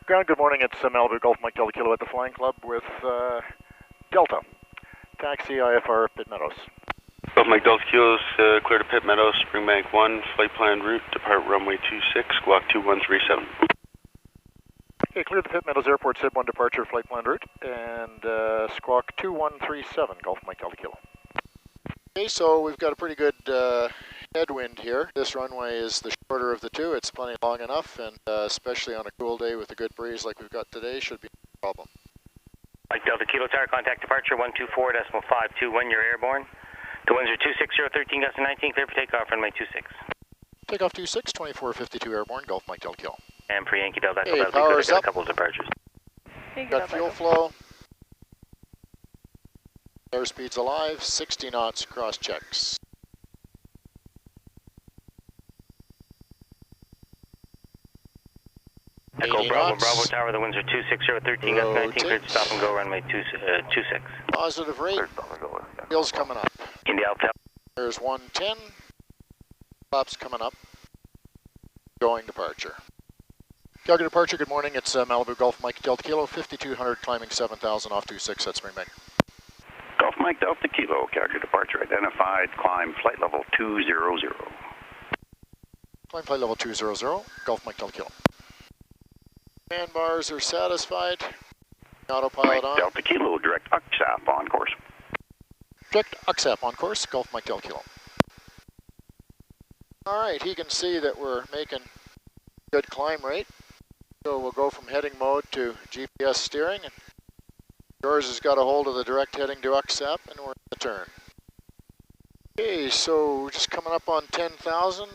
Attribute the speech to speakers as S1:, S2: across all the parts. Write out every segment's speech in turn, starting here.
S1: Ground, good morning. It's Malibu Golf Mike Delta Kilo at the Flying Club with Delta. Taxi IFR Pit Meadows.
S2: Golf Mike Delta Kilos, clear to Pit Meadows, Springbank 1, flight plan route, depart runway 26, squawk 2137.
S1: Okay, clear the Pit Meadows Airport, SID 1 departure, flight plan route, and squawk 2137, Golf Mike Delta Kilo. Okay, so we've got a pretty good headwind here. This runway is the shorter of the two. It's plenty long enough, and especially on a cool day with a good breeze like we've got today, should be no problem.
S3: Mike Delta Kilo Tower, contact departure 124.521, you're airborne. The winds are 260, 13 clear for takeoff, runway 26.
S1: Takeoff 26, 2452 airborne, Golf Mike Delta Kilo.
S3: And for Yankee Delta,
S1: hey, power's up.
S3: A couple of departures.
S1: Got fuel flow. Airspeed's alive, 60 knots, cross checks.
S3: Echo Bravo Tower, the winds are 260, 13 clear to stop and go, runway 26.
S1: Positive rate, wheels coming up.
S3: India Alpha.
S1: There's 110, flaps coming up, going departure. Calgary departure, good morning, it's Malibu Golf Mike Delta Kilo, 5200 climbing 7000 off 26 at Springbank.
S4: Golf Mike Delta Kilo, Calgary departure identified, climb flight level 200.
S1: Climb flight level 200, Golf Mike Delta Kilo. Man bars are satisfied, autopilot
S4: Mike
S1: on.
S4: Delta Kilo, direct UXAP on course.
S1: Direct UXAP on course, Golf Mike Delta Kilo. Alright, he can see that we're making good climb rate. So we'll go from heading mode to GPS steering. And George has got a hold of the direct heading to UXAP, and we're in the turn. Okay, so just coming up on 10,000.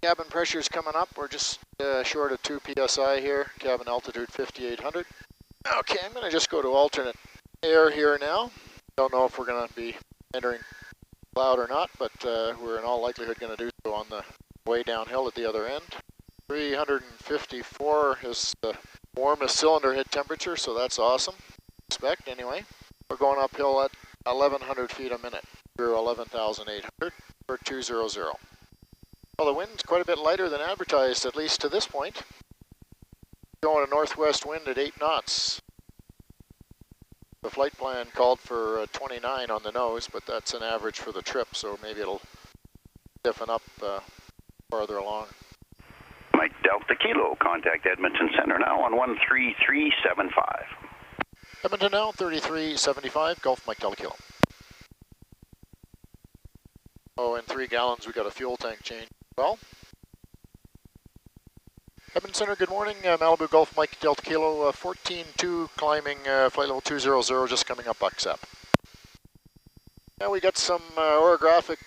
S1: Cabin pressure's coming up. We're just short of 2 psi here. Cabin altitude 5,800. Okay, I'm going to just go to alternate air here now. Don't know if we're going to be entering cloud or not, but we're in all likelihood going to do so on the way downhill at the other end. 354 is the warmest cylinder head temperature, so that's awesome. Expect anyway. We're going uphill at 1,100 feet a minute through 11,800 for 200. Well, the wind's quite a bit lighter than advertised, at least to this point. Going a northwest wind at 8 knots. The flight plan called for 29 on the nose, but that's an average for the trip, so maybe it'll stiffen up farther along.
S4: Mike Delta Kilo, contact Edmonton Center now on 13375.
S1: Edmonton now, 3375, Golf Mike Delta Kilo. Oh, in 3 gallons we got a fuel tank change. Well, Edmonton Center, good morning. Malibu Golf Mike Delta Kilo, 14.2 climbing flight level 200, just coming up UXAP. Now we got some orographic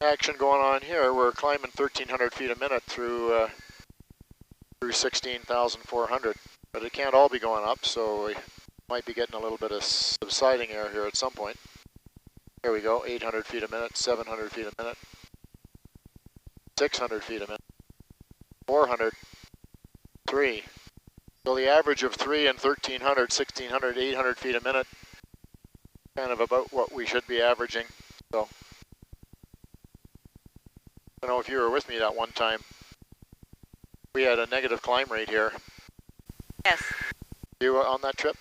S1: action going on here. We're climbing 1,300 feet a minute through 16,400, but it can't all be going up, so we might be getting a little bit of subsiding air here at some point. Here we go, 800 feet a minute, 700 feet a minute, 600 feet a minute, 400, 3. So the average of 3 and 1,300, 1,600, 800 feet a minute, kind of about what we should be averaging. So I don't know if you were with me that one time. We had a negative climb rate here.
S5: Yes.
S1: You were on that trip?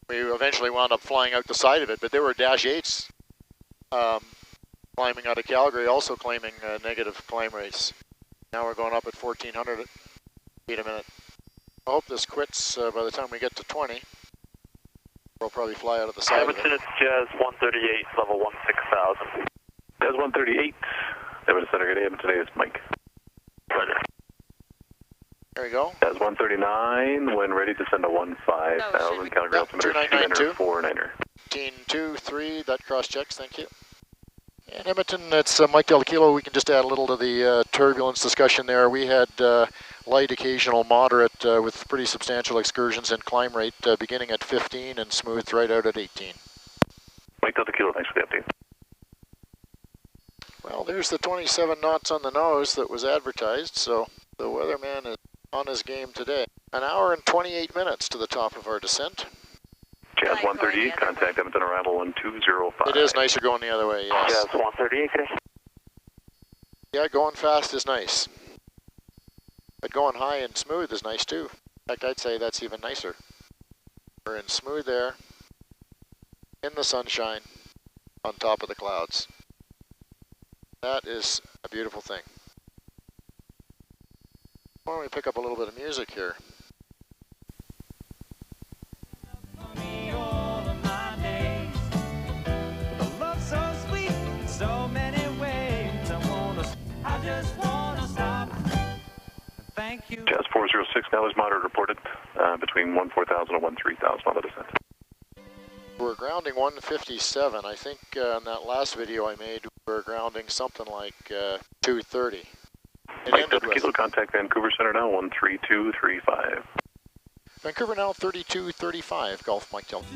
S1: We eventually wound up flying out the side of it, but there were Dash 8s climbing out of Calgary, also claiming negative climb rates. Now we're going up at 1,400 feet a minute. I hope this quits by the time we get to 20. We'll probably fly out of the side
S6: Edmonton,
S1: of it.
S6: it's Jazz 138, level 16,000. Jazz 138, Edmonton Center, good day, Edmonton, today is Mike. Pleasure.
S1: There we go.
S6: Jazz 139, when ready to send a 15,000, Calgary altimeter 2949er.
S1: 1523, that cross checks, thank you. And Edmonton, it's Mike Delta Kilo. We can just add a little to the turbulence discussion there. We had light, occasional, moderate with pretty substantial excursions in climb rate beginning at 15 and smoothed right out at 18.
S6: Mike Delta Kilo, thanks for the update.
S1: Well, there's the 27 knots on the nose that was advertised, so the weatherman is on his game today. An hour and 28 minutes to the top of our descent.
S6: Jazz 138, contact Edmonton arrival 1205.
S1: It is nicer going the other way, yes.
S6: Jazz 138,
S1: Yeah, going fast is nice. But going high and smooth is nice too. In fact, I'd say that's even nicer. We're in smooth air, in the sunshine, on top of the clouds. That is a beautiful thing. Why don't we pick up a little bit of music here?
S6: Jazz 406, now is moderate reported between 14,000 and 13,000 on the descent.
S1: We're grounding 157. I think in that last video I made, we were grounding something like 230. It
S6: Mike
S1: ended with
S6: Kilo, contact Vancouver Center now, 13235.
S1: Vancouver now 3235, Golf Mike Delta.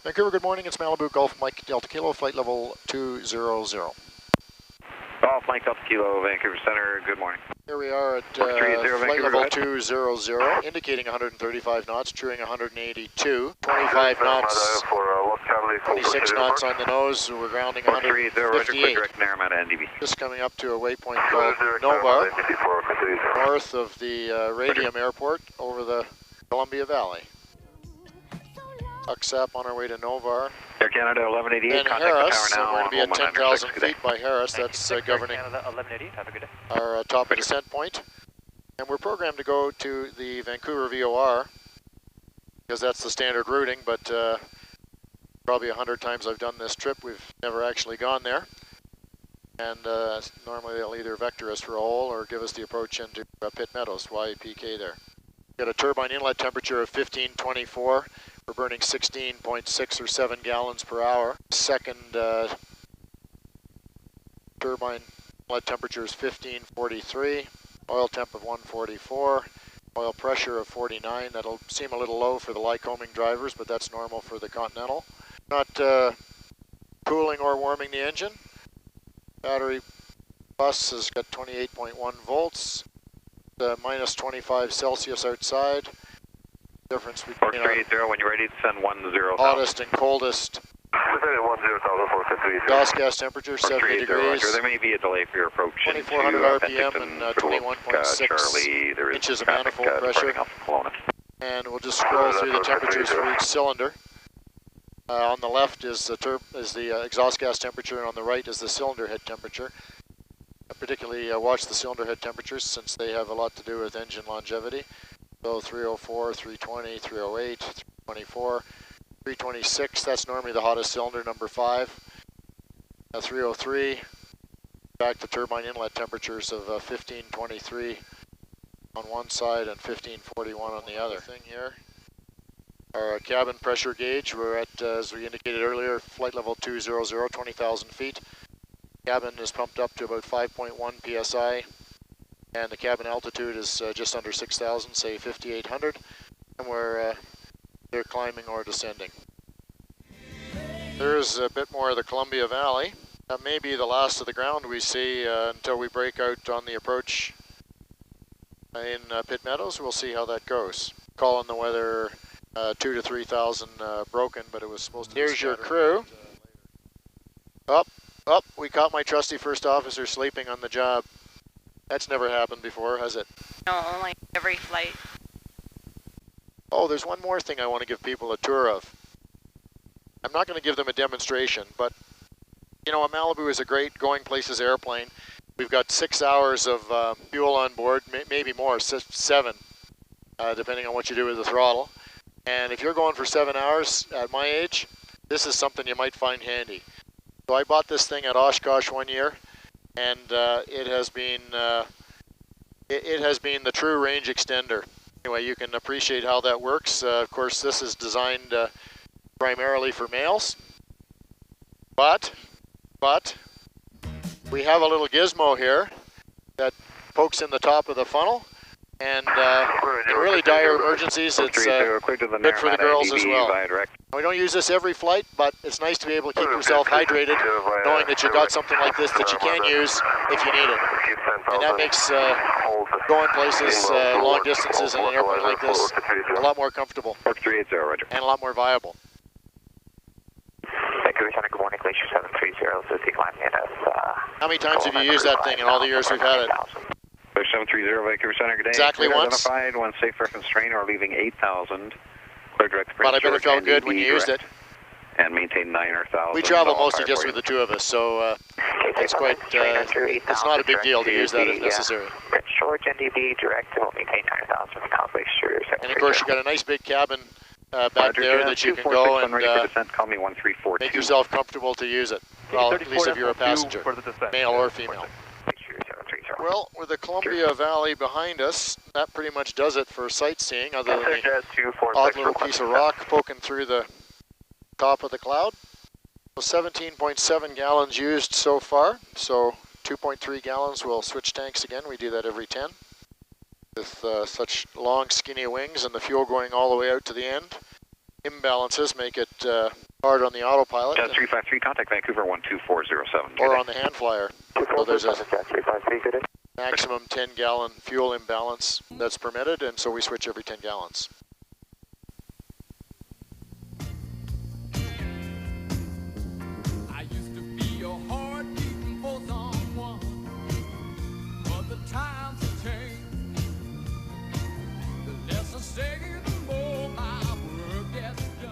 S1: Vancouver, good morning. It's Malibu, Golf Mike Delta Kilo, flight level 200.
S5: Golf Mike Delta Kilo, Vancouver Center, good morning.
S1: Here we are at flight level 200, indicating 135 knots, truing 182, 25 knots, 26 knots on the nose. We're grounding 158. Just coming up to a waypoint called Nova, north of the Radium Airport over the Columbia Valley. UXAP on our way to Novar.
S5: Air Canada 1188,
S1: Then
S5: contact
S1: Harris,
S5: the tower now.
S1: we're going to be at 10,000 feet by Harris.
S3: Thank
S1: That's
S3: you.
S1: governing
S3: Canada 1188, have a good day.
S1: our top of descent point. And we're programmed to go to the Vancouver VOR because that's the standard routing, but probably 100 times I've done this trip, we've never actually gone there. And normally they'll either vector us for a hole or give us the approach into Pitt Meadows, YPK there. Got a turbine inlet temperature of 1524. We're burning 16.6 or 7 gallons per hour. Second turbine inlet temperature is 1543. Oil temp of 144. Oil pressure of 49. That'll seem a little low for the Lycoming drivers, but that's normal for the Continental. Not cooling or warming the engine. Battery bus has got 28.1 volts. Minus 25 Celsius outside. Difference between
S5: 4380, when you're ready to send 10,000.
S1: hottest and coldest. Exhaust gas temperature 70 degrees.
S5: There may be a delay for your approach.
S1: 2400 RPM and 21.6 inches of manifold pressure. And we'll just scroll through the temperatures for each cylinder. On the left is the exhaust gas temperature, and on the right is the cylinder head temperature. I particularly watch the cylinder head temperatures since they have a lot to do with engine longevity. So 304, 320, 308, 324, 326, that's normally the hottest cylinder, number 5. 303, back to turbine inlet temperatures of 1523 on one side and 1541 on the other. Thing here, our cabin pressure gauge, we're at, as we indicated earlier, flight level 200, 20,000 feet. Cabin is pumped up to about 5.1 psi, and the cabin altitude is just under 6,000, say 5,800, and we're either climbing or descending. There's a bit more of the Columbia Valley. That may be the last of the ground we see until we break out on the approach in Pitt Meadows. We'll see how that goes. Calling the weather 2,000 to 3,000 broken, but it was supposed to be. Here's your crew. Up, we caught my trusty first officer sleeping on the job. That's never happened before, has it?
S7: No, only every flight.
S1: Oh, there's one more thing I want to give people a tour of. I'm not going to give them a demonstration, but you know, a Malibu is a great going places airplane. We've got 6 hours of fuel on board, maybe more, 7, depending on what you do with the throttle. And if you're going for 7 hours at my age, this is something you might find handy. So I bought this thing at Oshkosh one year, and it has been the true range extender. Anyway, you can appreciate how that works. Of course, this is designed primarily for males, but we have a little gizmo here that pokes in the top of the funnel, and in really dire emergencies, it's good for the girls as well. We don't use this every flight, but it's nice to be able to keep yourself hydrated, knowing that you got something like this that you can use if you need it. And that makes going places, long distances in an airplane like this, a lot more comfortable and a lot more viable.
S5: Vancouver Center, good morning, Glacier 730, so decline ENS.
S1: How many times have you used that thing in all the years we've had it?
S5: 730 Vancouver Center, good day.
S1: Exactly once.
S5: Identified, one safe reference train or leaving 8,000. Clear direct.
S1: But I bet it felt good when you used it.
S5: And maintain 9 or 1,000.
S1: We travel mostly just with the two of us, so it's quite, it's not a big deal to use that if necessary.
S8: Prince George NDB direct to maintain 9,000 complex sure.
S1: And of course you got a nice big cabin back there that you can go and
S5: call me 1342.
S1: make yourself comfortable to use it. Well, at least if you're a passenger, male or female. Well, with the Columbia Valley behind us, that pretty much does it for sightseeing, other than the odd little piece of rock poking through the top of the cloud. So 17.7 gallons used so far, so 2.3 gallons will switch tanks again. We do that every 10. With such long skinny wings and the fuel going all the way out to the end, imbalances make it hard on the autopilot.
S5: 353, contact Vancouver 12407.
S1: Or on the hand flyer. So there's a maximum 10 gallon fuel imbalance that's permitted, and so we switch every 10 gallons.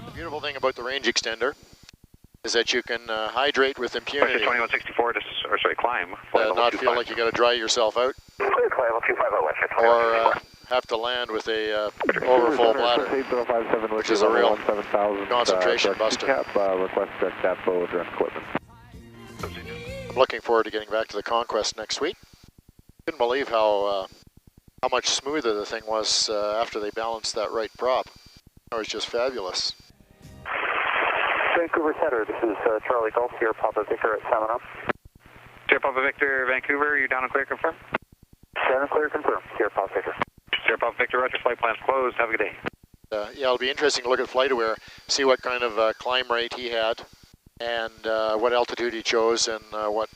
S1: The beautiful thing about the range extender is that you can hydrate with impunity.
S5: 2164, climb.
S1: Not feel like you got to dry yourself out, or have to land with a overfull bladder, which is a real concentration buster. I'm looking forward to getting back to the Conquest next week. Couldn't believe how much smoother the thing was after they balanced that right prop. It was just fabulous.
S8: Vancouver Center, this is Charlie Golf here, Papa Victor at 7 up.
S5: Sierra Papa Victor, Vancouver, you're down and clear, confirm?
S8: Down and clear, confirm. Sierra Papa Victor.
S5: Sierra Papa Victor, roger, flight plans closed, have a good day.
S1: Yeah, it'll be interesting to look at FlightAware, see what kind of climb rate he had, and what altitude he chose, and what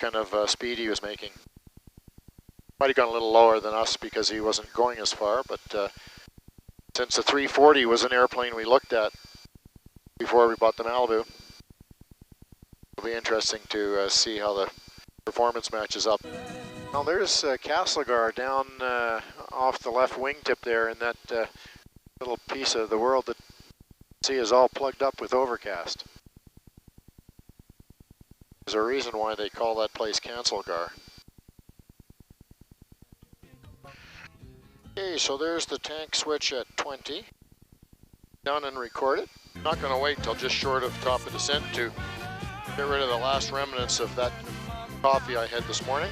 S1: kind of speed he was making. Might have gone a little lower than us because he wasn't going as far, but since the 340 was an airplane we looked at before we bought the Malibu, it'll be interesting to see how the performance matches up. Now there's Castlegar down off the left wingtip there in that little piece of the world that you see is all plugged up with overcast. There's a reason why they call that place Castlegar. Okay, so there's the tank switch at 20. Done and recorded. Not going to wait till just short of top of descent to get rid of the last remnants of that coffee I had this morning.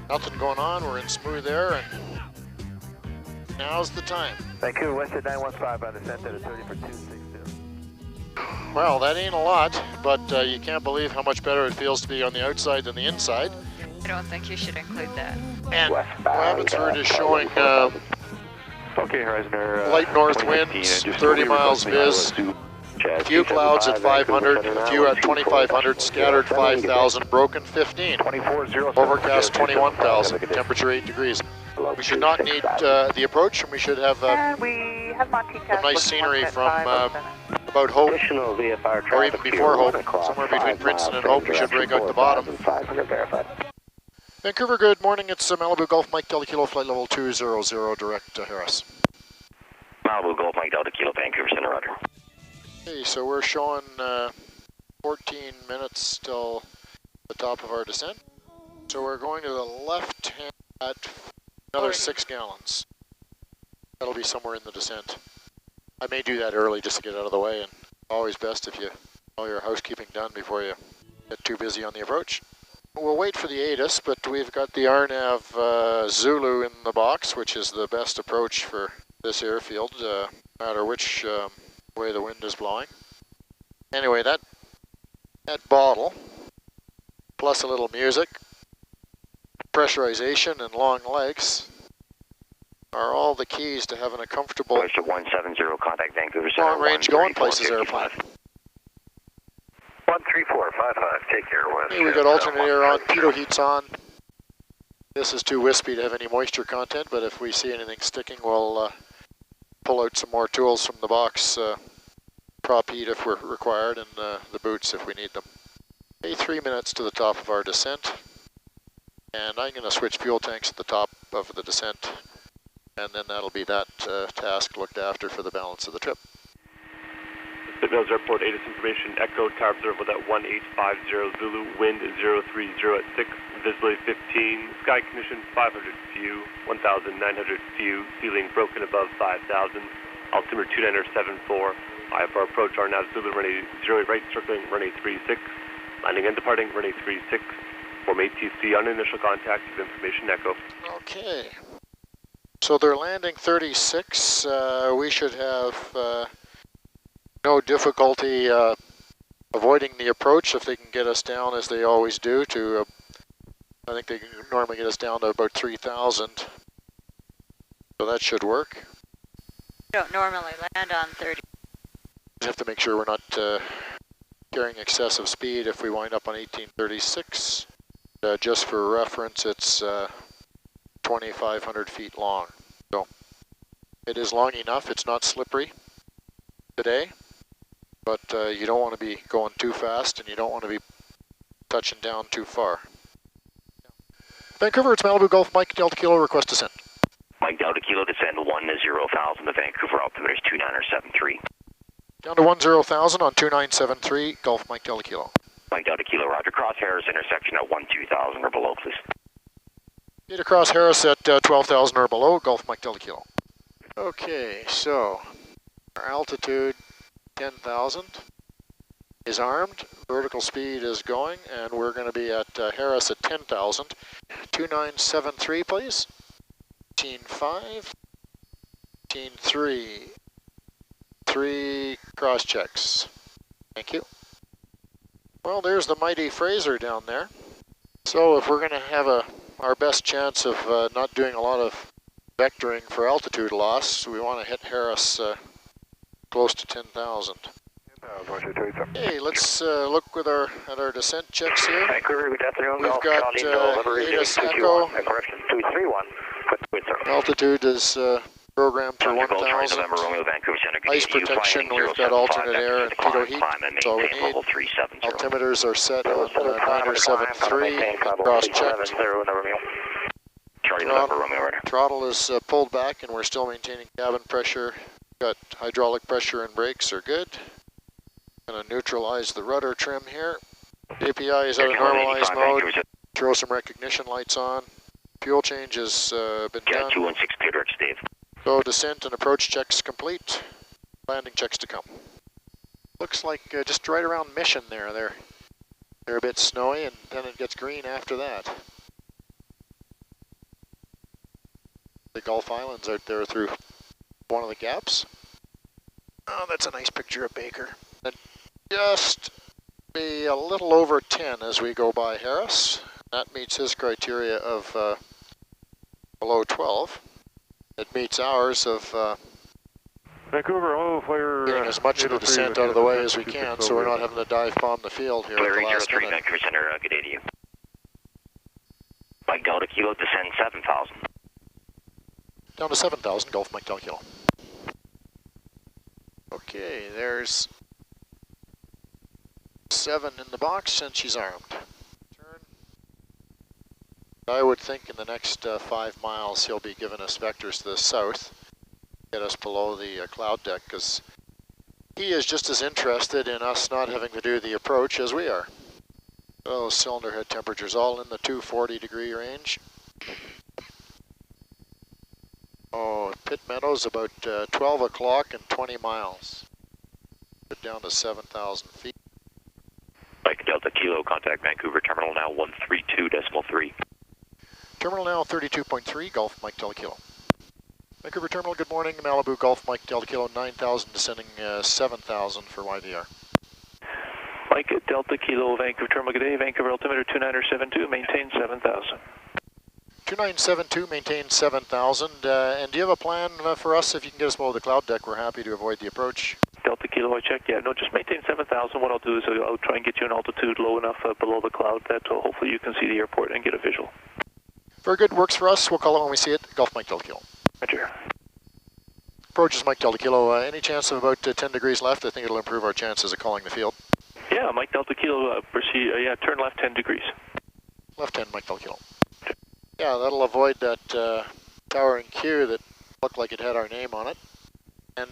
S1: Nothing going on, we're in smooth air, and now's the time.
S8: Vancouver West at 915 on descent at a 30 for 260.
S1: Well, that ain't a lot, but you can't believe how much better it feels to be on the outside than the inside.
S7: I don't think you should include that.
S1: And Abbotsford is showing light north winds, 30 miles viz, a few clouds at 500, a few at 2,500, scattered 5,000, broken 15, overcast 21,000, temperature 8 degrees. We should not need the approach, and we should have some nice scenery from about Hope, or even before Hope, somewhere between Princeton and Hope. We should break out the bottom. Vancouver, good morning. It's Malibu Golf Mike Delta Kilo, flight level 200, direct to Harris.
S5: Malibu Golf Mike Delta Kilo, Vancouver Center, roger.
S1: Okay, so we're showing 14 minutes till the top of our descent. So we're going to the left hand at another 6 gallons. That'll be somewhere in the descent. I may do that early just to get out of the way, and always best if you have all your housekeeping done before you get too busy on the approach. We'll wait for the ATIS, but we've got the RNAV Zulu in the box, which is the best approach for this airfield, no matter which way the wind is blowing. Anyway, that bottle, plus a little music, pressurization, and long legs are all the keys to having a comfortable
S5: 170, contact Vancouver Center,
S1: long-range going places airplane.
S5: 13455, take care.
S1: Hey, we got alternate air on, pitot heat's on. This is too wispy to have any moisture content, but if we see anything sticking, we'll pull out some more tools from the box, prop heat if we're required, and the boots if we need them. Okay, 3 minutes to the top of our descent. And I'm going to switch fuel tanks at the top of the descent, and then that'll be that task looked after for the balance of the trip.
S6: Signals Airport ATIS information, Echo, tower observable at 1850 Zulu, wind 030 at 6, visibility 15, sky condition 500 few, 1,900 few, ceiling broken above 5,000, altimeter 2974, IFR approach, RNAV Zulu, runway 08 right, circling runway 36, landing and departing runway 36, form ATC on initial contact with information Echo.
S1: Okay. So they're landing 36. We should have no difficulty avoiding the approach if they can get us down, as they always do, to, I think they can normally get us down to about 3,000. So that should work.
S7: You don't normally land on 30.
S1: We have to make sure we're not carrying excessive speed if we wind up on 1836. Just for reference, it's 2,500 feet long. So it is long enough. It's not slippery today, but you don't want to be going too fast and you don't want to be touching down too far. Vancouver, it's Malibu Golf Mike Delta Kilo, request descent.
S4: Mike Delta Kilo, descend 10,000 to Vancouver, altimeter is 2973.
S1: Down to 10,000 on 2973, Golf Mike Delta Kilo.
S4: Mike Delta Kilo, roger, cross Harris intersection at 12,000 or below, please.
S1: Get across Harris at 12,000 or below, Golf Mike Delta Kilo. Okay, so our altitude 10,000 is armed, vertical speed is going, and we're going to be at Harris at 10,000. 2973, please. 18.5, 18.3, 3 cross checks. Thank you. Well, there's the mighty Fraser down there. So if we're going to have our best chance of not doing a lot of vectoring for altitude loss, we want to hit Harris close to 10,000. Okay, let's look at our descent checks here.
S8: Vancouver, good afternoon.
S1: We've got ATIS Echo.
S8: Correction, 231.
S1: Altitude is programmed for 1,000. Ice protection, we've got alternate air and pitot heat. That's all we need. Altimeters are set on 973, cross checked. Throttle is pulled back and we're still maintaining cabin pressure. Got hydraulic pressure and brakes are good. Going to neutralize the rudder trim here. API is at a normalized mode. Throw some recognition lights on. Fuel change has been done.
S4: 216 clear Dave.
S1: So descent and approach checks complete. Landing checks to come. Looks like just right around Mission there. They're a bit snowy and then it gets green after that. The Gulf Islands out there through one of the gaps. Oh, that's a nice picture of Baker. And just be a little over 10 as we go by Harris. That meets his criteria of below 12. It meets ours of
S6: Vancouver,
S1: getting as much of the descent out of the way as we can, so we're not having to dive bomb the field here at the last minute.
S4: Vancouver Center, good day to you. Mike Delta Kilo, descend 7,000.
S1: Down to 7,000, Golf Mike Delta Kilo. Okay, there's 7 in the box and she's armed. Turn. I would think in the next 5 miles he'll be giving us vectors to the south, get us below the cloud deck, because he is just as interested in us not having to do the approach as we are. Oh, cylinder head temperatures all in the 240 degree range. Oh, Pitt Meadows about 12 o'clock and 20 miles. Put down to 7,000 feet.
S4: Mike Delta Kilo, contact Vancouver Terminal now 132.3.
S1: Terminal now 32.3, Golf Mike Delta Kilo. Vancouver Terminal, good morning. Malibu Golf Mike Delta Kilo 9,000, descending 7,000 for YVR.
S6: Mike Delta Kilo, Vancouver Terminal, good day. Vancouver altimeter 2972, maintain 7,000.
S1: 2972, maintain 7,000. And do you have a plan for us? If you can get us below the cloud deck, we're happy to avoid the approach.
S6: Delta Kilo, I checked. Yeah, no, just maintain 7,000. What I'll do is I'll try and get you an altitude low enough below the cloud that hopefully you can see the airport and get a visual.
S1: Very good, works for us. We'll call it when we see it. Golf Mike Delta Kilo.
S6: Roger.
S1: Approach is Mike Delta Kilo. Any chance of about 10 degrees left? I think it'll improve our chances of calling the field.
S6: Yeah, Mike Delta Kilo, proceed. Yeah, turn left 10 degrees.
S1: Left 10, Mike Delta Kilo.
S6: Okay.
S1: Yeah, that'll avoid that towering queue that looked like it had our name on it, and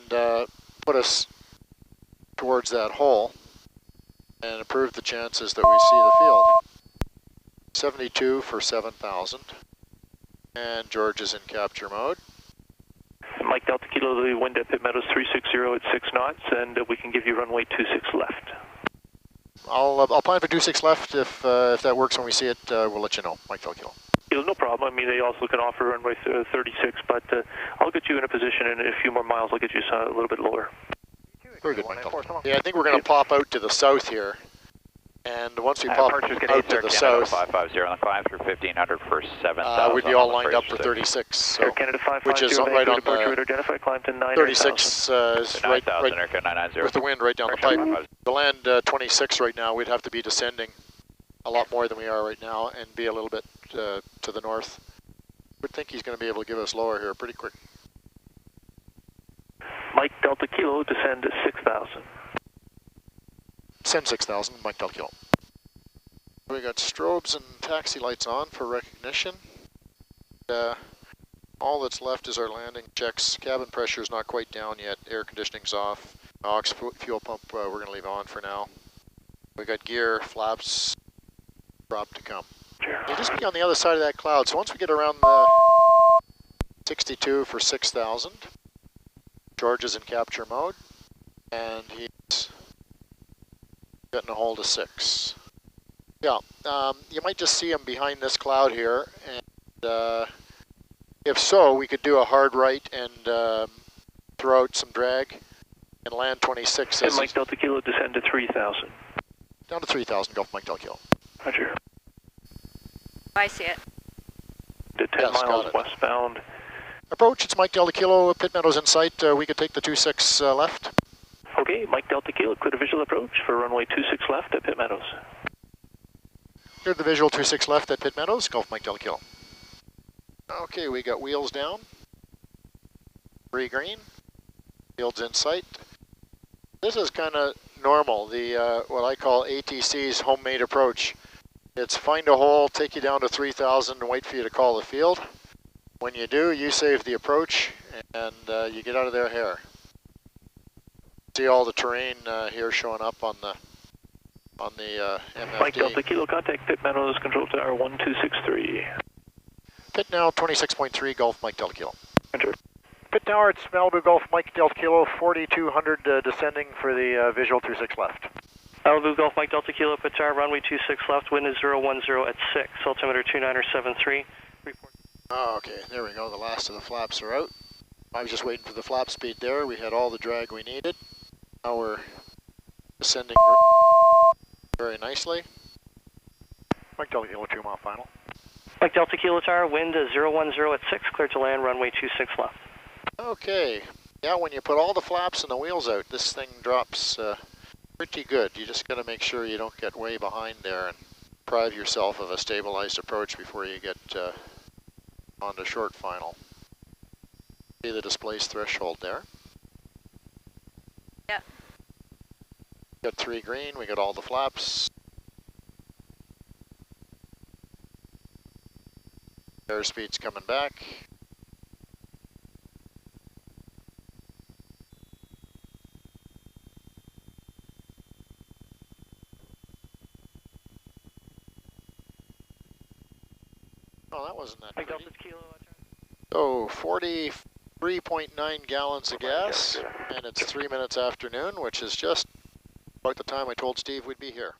S1: put us towards that hole and improve the chances that we see the field. 72 for 7,000, and George is in capture mode.
S9: Mike Delta Kilo, the wind at Pit Meadows 360 at 6 knots, and we can give you runway 26 left.
S1: I'll plan for 26 left. If that works when we see it, we'll let you know. Mike Delta Kilo.
S9: No problem. I mean, they also can offer runway 36, but I'll get you in a position, and in a few more miles, I'll get you a little bit lower.
S1: Very good, Mike Delta. Yeah, I think we're going to pop out to the south here. And once we pop out to the south,
S5: 550 on the 5 through 1500 for 7,000.
S1: we'd be all lined up for 36, so,
S9: Canada 550,
S1: which is right on the
S9: identify, climb to 9,
S1: 36 is right with the wind right down the pipe. To land 26 right now, we'd have to be descending a lot more than we are right now and be a little bit to the north. Would think he's going to be able to give us lower here pretty quick.
S9: Mike Delta Kilo, descend to 6,000.
S1: Send 6,000, Mike Delta Kilo. We got strobes and taxi lights on for recognition. All that's left is our landing checks. Cabin pressure is not quite down yet. Air conditioning's off. Aux fuel pump we're going to leave on for now. We got gear, flaps, drop to come. You'll just be on the other side of that cloud. So once we get around the 62 for 6,000, George is in capture mode, and he's getting a hold of 6. Yeah, you might just see him behind this cloud here, and if so, we could do a hard right and throw out some drag and land 26.
S9: And Mike Delta Kilo, descend to 3,000.
S1: Down to 3,000, Gulf Mike Delta Kilo.
S9: Roger.
S7: I see it.
S9: To 10 miles westbound.
S1: Approach, it's Mike Delta Kilo, Pit Meadows in sight. We could take the 26 left.
S9: Okay, Mike Delta Kilo, clear the visual approach for runway 26 left at Pit Meadows.
S1: Clear the visual 26 left at Pit Meadows, Gulf Mike Delta Kilo. Okay, we got wheels down. 3 green. Field's in sight. This is kind of normal, the what I call ATC's homemade approach. It's find a hole, take you down to 3,000 and wait for you to call the field. When you do, you save the approach and you get out of their hair. See all the terrain here showing up on the MFD.
S9: Mike Delta Kilo, contact Pit Meadows, control tower 1263.
S1: Pit now 26.3 Gulf Mike Delta Kilo.
S9: Enter.
S1: Pit tower, it's Malibu Gulf Mike Delta Kilo, 4200 descending for the visual 26 left.
S10: Malibu Gulf Mike Delta Kilo, Pit tower, runway 26 left, wind is 010 at 6, altimeter 2973. Report.
S1: Oh, okay, there we go, the last of the flaps are out. I was just waiting for the flap speed there, we had all the drag we needed. Now we're descending very nicely. Mike Delta Kilo, 2 mile final.
S10: Mike Delta Kilo tower, wind is 010 at 6, clear to land, runway 26 left.
S1: Okay, yeah, when you put all the flaps and the wheels out, this thing drops pretty good. You just got to make sure you don't get way behind there and deprive yourself of a stabilized approach before you get onto short final. See the displaced threshold there?
S7: Yeah.
S1: Got 3 green, we got all the flaps. Airspeed's coming back. Oh, that wasn't that pretty. So 43.9 gallons of gas, and it's 3 minutes after noon, which is just about the time I told Steve we'd be here.